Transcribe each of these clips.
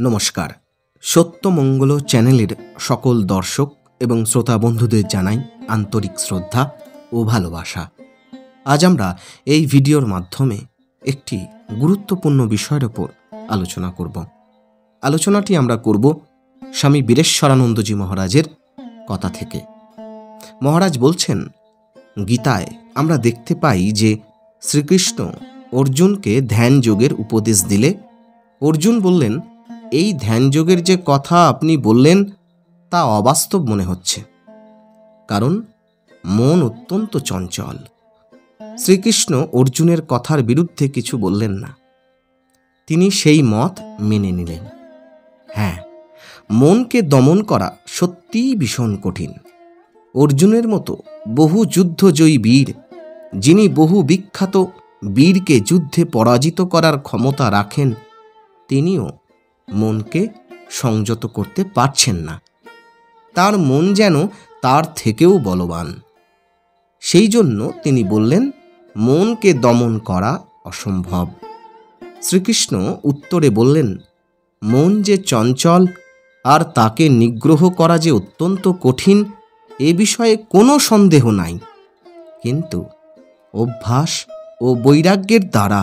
নমস্কার। সত্যমঙ্গল চ্যানেলের সকল দর্শক এবং শ্রোতা বন্ধুদের জানাই আন্তরিক শ্রদ্ধা ও ভালোবাসা। আজ আমরা এই ভিডিওর মাধ্যমে একটি গুরুত্বপূর্ণ বিষয়ের ওপর আলোচনা করব। আলোচনাটি আমরা করব স্বামী বীরেশ্বরানন্দজি মহারাজের কথা থেকে। মহারাজ বলছেন, গীতায় আমরা দেখতে পাই যে শ্রীকৃষ্ণ অর্জুনকে ধ্যান যোগের উপদেশ দিলে অর্জুন বললেন, এই ধ্যানযোগের যে কথা আপনি বললেন তা অবাস্তব মনে হচ্ছে, কারণ মন অত্যন্ত চঞ্চল। শ্রীকৃষ্ণ অর্জুনের কথার বিরুদ্ধে কিছু বললেন না, তিনি সেই মত মেনে নিলেন। হ্যাঁ, মনকে দমন করা সত্যিই ভীষণ কঠিন। অর্জুনের মতো বহু যুদ্ধজয়ী বীর, যিনি বহু বিখ্যাত বীরকে যুদ্ধে পরাজিত করার ক্ষমতা রাখেন, তিনিও মনকে সংযত করতে পারছেন না। তার মন যেন তার থেকেও বলবান। সেই জন্য তিনি বললেন, মনকে দমন করা অসম্ভব। শ্রীকৃষ্ণ উত্তরে বললেন, মন যে চঞ্চল আর তাকে নিগ্রহ করা যে অত্যন্ত কঠিন, এ বিষয়ে কোনো সন্দেহ নাই, কিন্তু অভ্যাস ও বৈরাগ্যের দ্বারা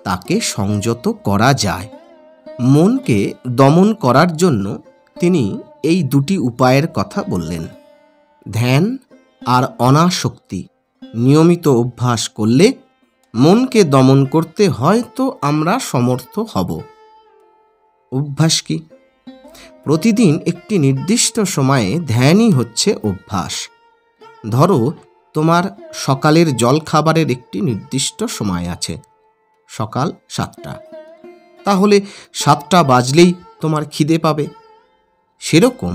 তাকে সংযত করা যায়। মনকে দমন করার জন্য তিনি এই দুটি উপায়ের কথা বললেন। ধ্যান আর অনাসক্তি নিয়মিত অভ্যাস করলে মনকে দমন করতে হয়তো আমরা সমর্থ হব। অভ্যাস কি? প্রতিদিন একটি নির্দিষ্ট সময়ে ধ্যানই হচ্ছে অভ্যাস। ধরো, তোমার সকালের জলখাবারের একটি নির্দিষ্ট সময় আছে, সকাল 7টা। তাহলে 7টা বাজলেই তোমার খিদে পাবে। সেরকম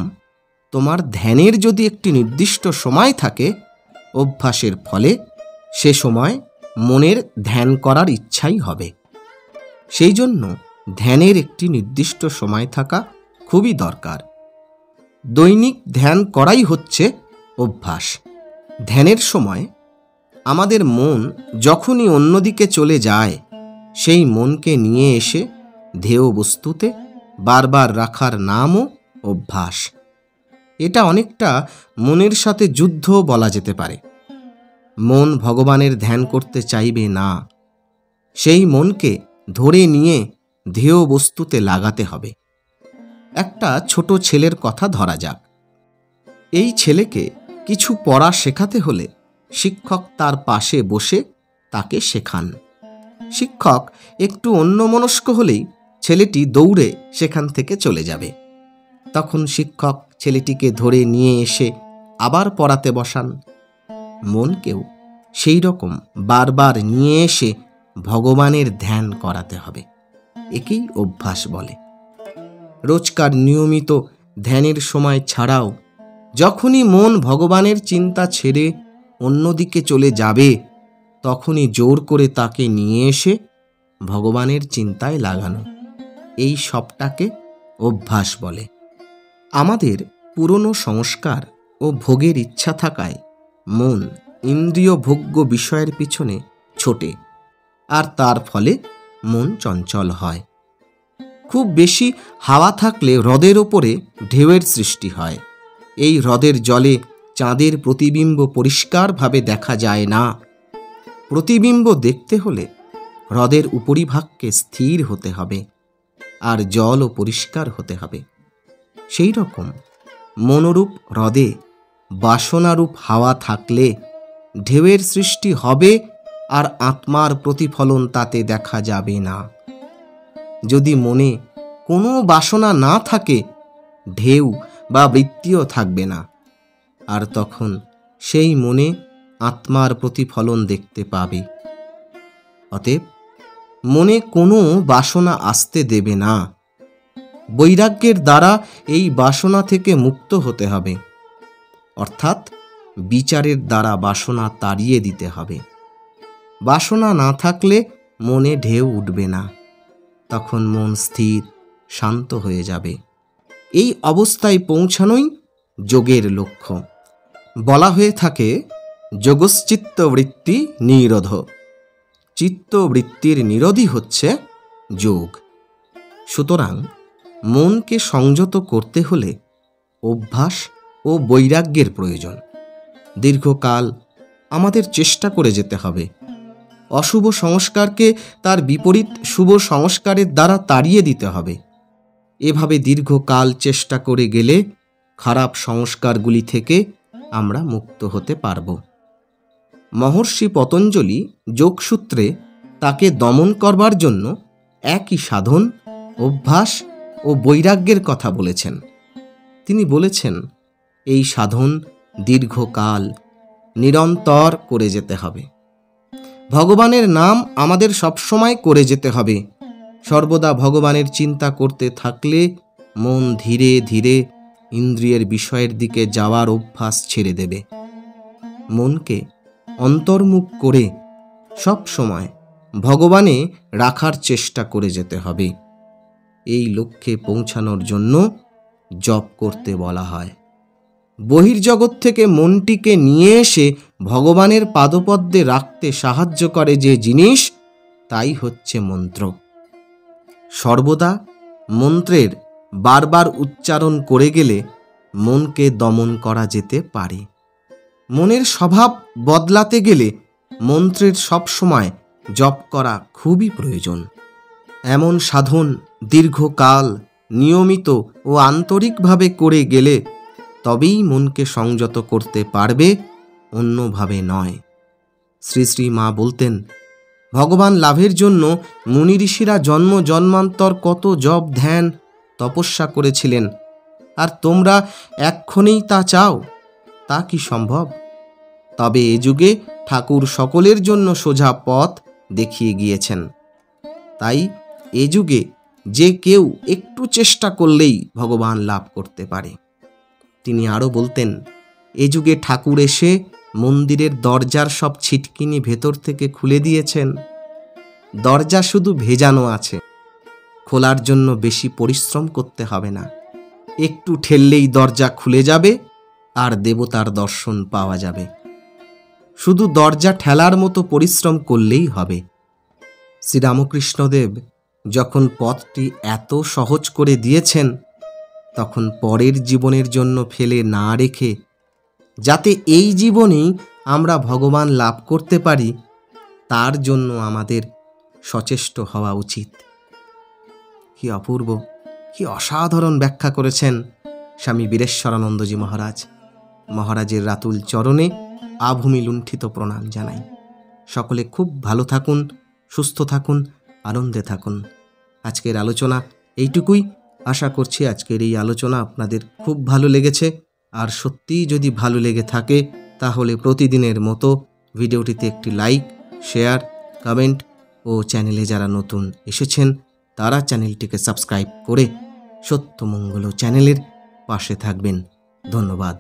তোমার ধ্যানের যদি একটি নির্দিষ্ট সময় থাকে, অভ্যাসের ফলে সে সময় মনের ধ্যান করার ইচ্ছাই হবে। সেই জন্য ধ্যানের একটি নির্দিষ্ট সময় থাকা খুবই দরকার। দৈনিক ধ্যান করাই হচ্ছে অভ্যাস। ধ্যানের সময় আমাদের মন যখনই অন্যদিকে চলে যায়, সেই মনকে নিয়ে এসে ধ্যেয় বস্তুতে বারবার রাখার নামও অভ্যাস। এটা অনেকটা মনের সাথে যুদ্ধ বলা যেতে পারে। মন ভগবানের ধ্যান করতে চাইবে না, সেই মনকে ধরে নিয়ে ধ্যেয় বস্তুতে লাগাতে হবে। একটা ছোট ছেলের কথা ধরা যাক। এই ছেলেকে কিছু পড়া শেখাতে হলে শিক্ষক তার পাশে বসে তাকে শেখান। শিক্ষক একটু অন্যমনস্ক হলেই ছেলেটি দৌড়ে সেখান থেকে চলে যাবে। তখন শিক্ষক ছেলেটিকে ধরে নিয়ে এসে আবার পড়াতে বসান। মনকেও সেই রকম বারবার নিয়ে এসে ভগবানের ধ্যান করাতে হবে। একেই অভ্যাস বলে। রোজকার নিয়মিত ধ্যানের সময় ছাড়াও যখনই মন ভগবানের চিন্তা ছেড়ে অন্যদিকে চলে যাবে, তখনই জোর করে তাকে নিয়ে এসে ভগবানের চিন্তায় লাগানো, এই সবটাকে অভ্যাস বলে। আমাদের পুরনো সংস্কার ও ভোগের ইচ্ছা থাকায় মন ইন্দ্রিয় ভোগ্য বিষয়ের পিছনে ছোটে, আর তার ফলে মন চঞ্চল হয়। খুব বেশি হাওয়া থাকলে হ্রদের ওপরে ঢেউয়ের সৃষ্টি হয়। এই হ্রদের জলে চাঁদের প্রতিবিম্ব পরিষ্কারভাবে দেখা যায় না। প্রতিবিম্ব দেখতে হলে হ্রদের উপরিভাগকে স্থির হতে হবে, আর জলও পরিষ্কার হতে হবে। সেই রকম মনোরূপ হ্রদে বাসনারূপ হাওয়া থাকলে ঢেউয়ের সৃষ্টি হবে, আর আত্মার প্রতিফলন তাতে দেখা যাবে না। যদি মনে কোনো বাসনা না থাকে, ঢেউ বা বৃত্তিও থাকবে না, আর তখন সেই মনে আত্মার প্রতিফলন দেখতে পাবে। অতএব মনে কোনো বাসনা আসতে দেবে না। বৈরাগ্যের দ্বারা এই বাসনা থেকে মুক্ত হতে হবে, অর্থাৎ বিচারের দ্বারা বাসনা তাড়িয়ে দিতে হবে। বাসনা না থাকলে মনে ঢেউ উঠবে না, তখন মন স্থির শান্ত হয়ে যাবে। এই অবস্থায় পৌঁছানোই যোগের লক্ষ্য। বলা হয়ে থাকে, যোগশ্চিত্তবৃত্তি নিরোধ। চিত্তবৃত্তির নিরোধই হচ্ছে যোগ। সুতরাং মনকে সংযত করতে হলে অভ্যাস ও বৈরাগ্যের প্রয়োজন। দীর্ঘকাল আমাদের চেষ্টা করে যেতে হবে। অশুভ সংস্কারকে তার বিপরীত শুভ সংস্কারের দ্বারা তাড়িয়ে দিতে হবে। এভাবে দীর্ঘকাল চেষ্টা করে গেলে খারাপ সংস্কারগুলি থেকে আমরা মুক্ত হতে পারব। মহর্ষি পতঞ্জলি যোগসূত্রে তাকে দমন করবার জন্য একই সাধন, অভ্যাস ও বৈরাগ্যের কথা বলেছেন। তিনি বলেছেন, এই সাধন দীর্ঘকাল নিরন্তর করে যেতে হবে। ভগবানের নাম আমাদের সবসময় করে যেতে হবে। সর্বদা ভগবানের চিন্তা করতে থাকলে মন ধীরে ধীরে ইন্দ্রিয়ের বিষয়ের দিকে যাওয়ার অভ্যাস ছেড়ে দেবে। মনকে অন্তর্মুখ করে সব সময় ভগবানে রাখার চেষ্টা করে যেতে হবে। এই লক্ষ্যে পৌঁছানোর জন্য জপ করতে বলা হয়। বহির্জগৎ থেকে মনটিকে নিয়ে এসে ভগবানের পাদপদ্মে রাখতে সাহায্য করে যে জিনিস, তাই হচ্ছে মন্ত্র। সর্বদা মন্ত্রের বারবার উচ্চারণ করে গেলে মনকে দমন করা যেতে পারে। মনের স্বভাব বদলাতে গেলে মন্ত্রের সবসময় জপ করা খুবই প্রয়োজন। এমন সাধন দীর্ঘকাল নিয়মিত ও আন্তরিকভাবে করে গেলে তবেই মনকে সংযত করতে পারবে, অন্যভাবে নয়। শ্রী শ্রী মা বলতেন, ভগবান লাভের জন্য মুনি ঋষিরা জন্ম জন্মান্তর কত জপ ধ্যান তপস্যা করেছিলেন, আর তোমরা এক্ষণেই তা চাও, তা কি সম্ভব? তবে এ যুগে ঠাকুর সকলের জন্য সোজা পথ দেখিয়ে গিয়েছেন। তাই এ যুগে যে কেউ একটু চেষ্টা করলেই ভগবান লাভ করতে পারে। তিনি আরও বলতেন, এ যুগে ঠাকুর এসে মন্দিরের দরজার সব ছিটকিনি ভেতর থেকে খুলে দিয়েছেন। দরজা শুধু ভেজানো আছে, খোলার জন্য বেশি পরিশ্রম করতে হবে না। একটু ঠেললেই দরজা খুলে যাবে আর দেবতার দর্শন পাওয়া যাবে। শুধু দরজা ঠেলার মতো পরিশ্রম করলেই হবে। শ্রীরামকৃষ্ণদেব যখন পথটি এত সহজ করে দিয়েছেন, তখন পরের জীবনের জন্য ফেলে না রেখে যাতে এই জীবনেই আমরা ভগবান লাভ করতে পারি, তার জন্য আমাদের সচেষ্ট হওয়া উচিত। কি অপূর্ব, কি অসাধারণ ব্যাখ্যা করেছেন স্বামী বীরেশ্বরানন্দজি মহারাজ। মহারাজের রাতুল চরণে আভূমি লুণ্ঠিত প্রণাম জানাই। সকলে খুব ভালো থাকুন, সুস্থ থাকুন, আনন্দে থাকুন। আজকের আলোচনা এইটুকুই। আশা করছি আজকের এই আলোচনা আপনাদের খুব ভালো লেগেছে। আর সত্যিই যদি ভালো লেগে থাকে তাহলে প্রতিদিনের মতো ভিডিওটিতে একটি লাইক, শেয়ার, কমেন্ট ও চ্যানেলে যারা নতুন এসেছেন তারা চ্যানেলটিকে সাবস্ক্রাইব করে সত্যমঙ্গল চ্যানেলের পাশে থাকবেন। ধন্যবাদ।